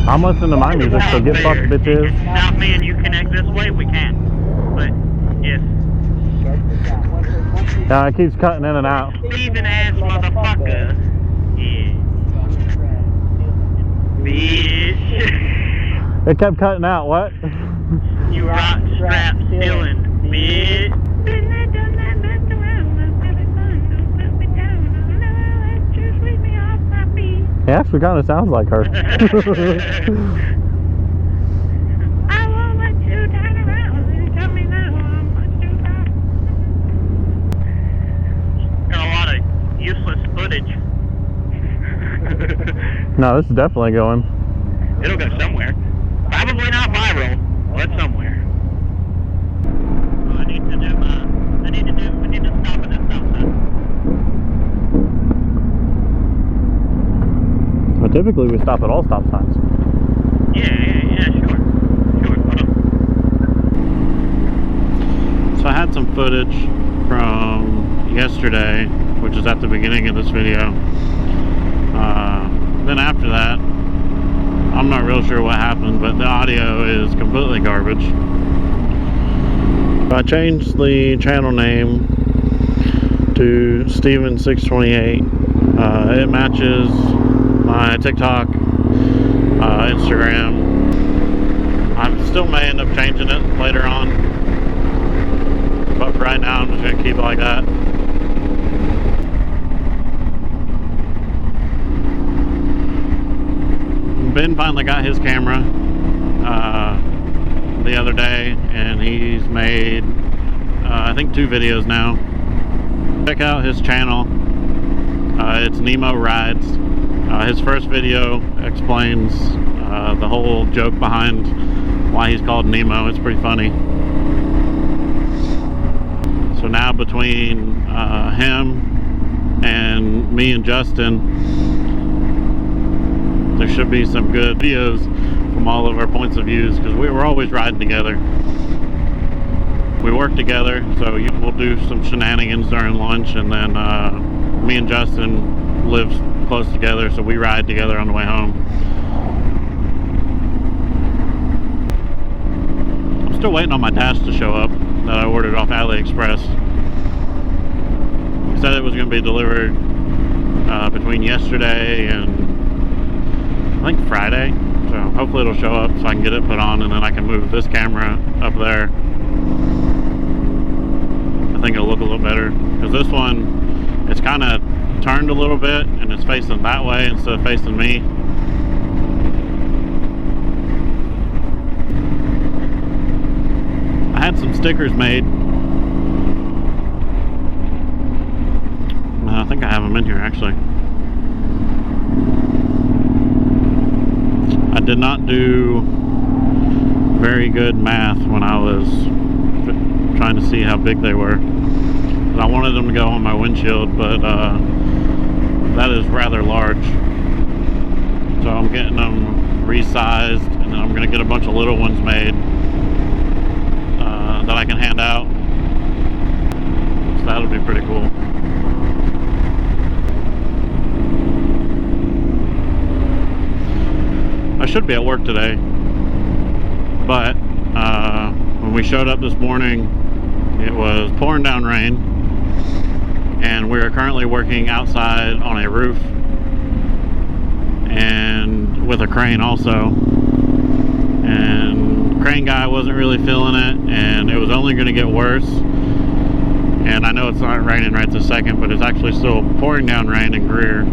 I'm listening to my music, so get fucked, bitches. South me and you connect this way, we can. But if Yeah, it keeps cutting in and out. Steven ass motherfucker, yeah, bitch. It kept cutting out. What? You rock strap stealing, bitch. It actually kind of sounds like her. I won't let you turn around and tell me no, I'm not too bad. Got a lot of useless footage. No, this is definitely going. It'll go somewhere. Probably not viral, but somewhere. Well, we need to stop at this stop sign. But typically we stop at all stop signs. Yeah, sure. Hold on. So I had some footage from yesterday, which is at the beginning of this video. Then after that, I'm not real sure what happened, but the audio is completely garbage. I changed the channel name to Steven628. It matches my TikTok, Instagram. I still may end up changing it later on, but for right now I'm just going to keep it like that. Ben finally got his camera the other day, and he's made I think 2 videos now. Check out his channel. It's Nemo Rides. His first video explains the whole joke behind why he's called Nemo. It's pretty funny. So now between him and me and Justin, there should be some good videos from all of our points of views, because we were always riding together. We work together, so we'll do some shenanigans during lunch, and then me and Justin live close together, so we ride together on the way home. I'm still waiting on my dash to show up that I ordered off AliExpress. It said it was going to be delivered between yesterday and I think Friday, so hopefully it'll show up so I can get it put on, and then I can move this camera up there. I think it'll look a little better, because this one, it's kind of turned a little bit and it's facing that way instead of facing me. I had some stickers made. I think I have them in here actually. I did not do very good math when I was trying to see how big they were. I wanted them to go on my windshield, but that is rather large. So I'm getting them resized, and then I'm going to get a bunch of little ones made that I can hand out. So that'll be pretty cool. I should be at work today, but when we showed up this morning, it was pouring down rain, and we are currently working outside on a roof and with a crane also, and the crane guy wasn't really feeling it, and it was only going to get worse. And I know it's not raining right this second, but it's actually still pouring down rain in Greer.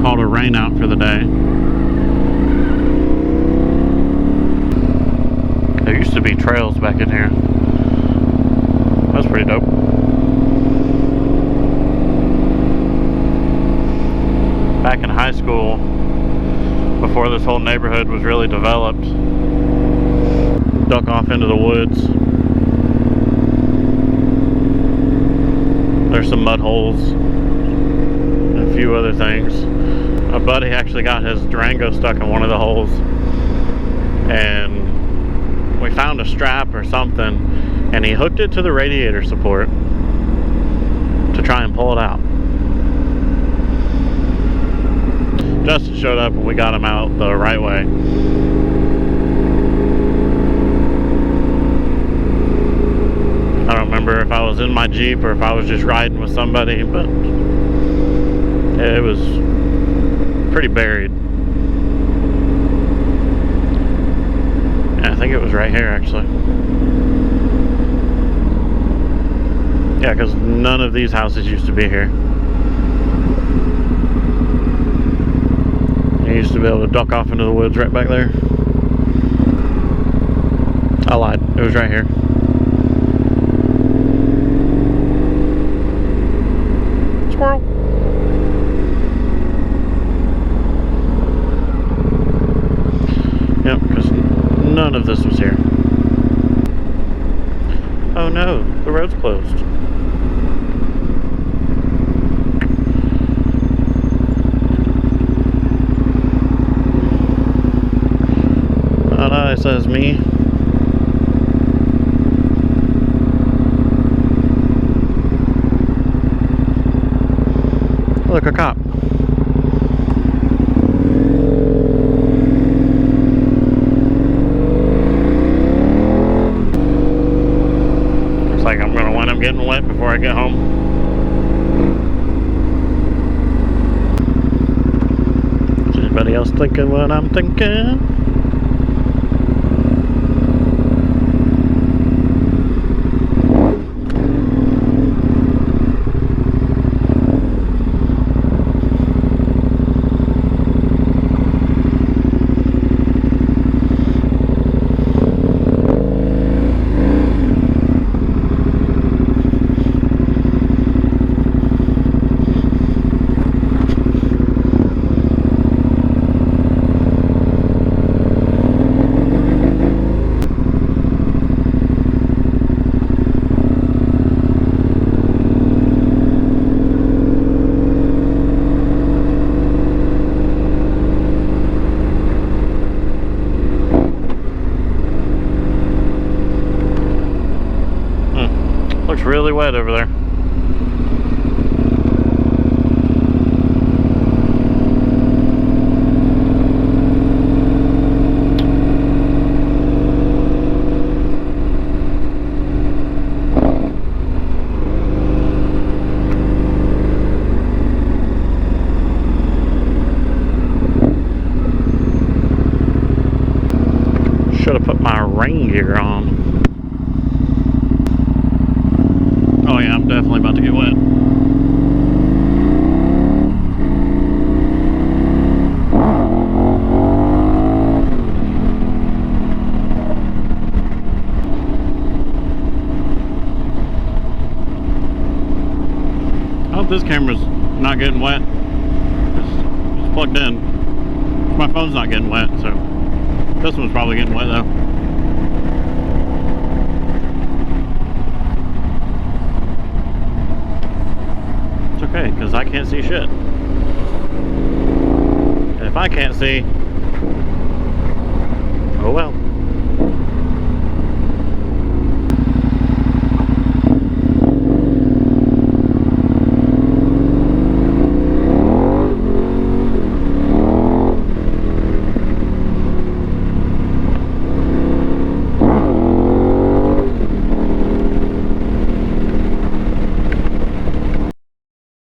Called a rain out for the day. There used to be trails back in here. That's pretty dope. Back in high school, before this whole neighborhood was really developed, duck off into the woods. There's some mud holes and a few other things. My buddy actually got his Durango stuck in one of the holes, and we found a strap or something, and he hooked it to the radiator support to try and pull it out. Justin showed up and we got him out the right way. I don't remember if I was in my Jeep or if I was just riding with somebody, but it was pretty buried. Yeah, I think it was right here actually. Yeah, because none of these houses used to be here. You used to be able to duck off into the woods right back there. I lied. It was right here. Squirrel. Yep, because none of this was here. Oh no, the road's closed. It says me. Look, a cop. Looks like I'm gonna wind up getting wet before I get home. Is anybody else thinking what I'm thinking? Looks really wet over there. Should have put my rain gear on. Oh yeah, I'm definitely about to get wet. I hope this camera's not getting wet. It's plugged in. My phone's not getting wet, so this one's probably getting wet though. Okay, because I can't see shit. And if I can't see, oh well.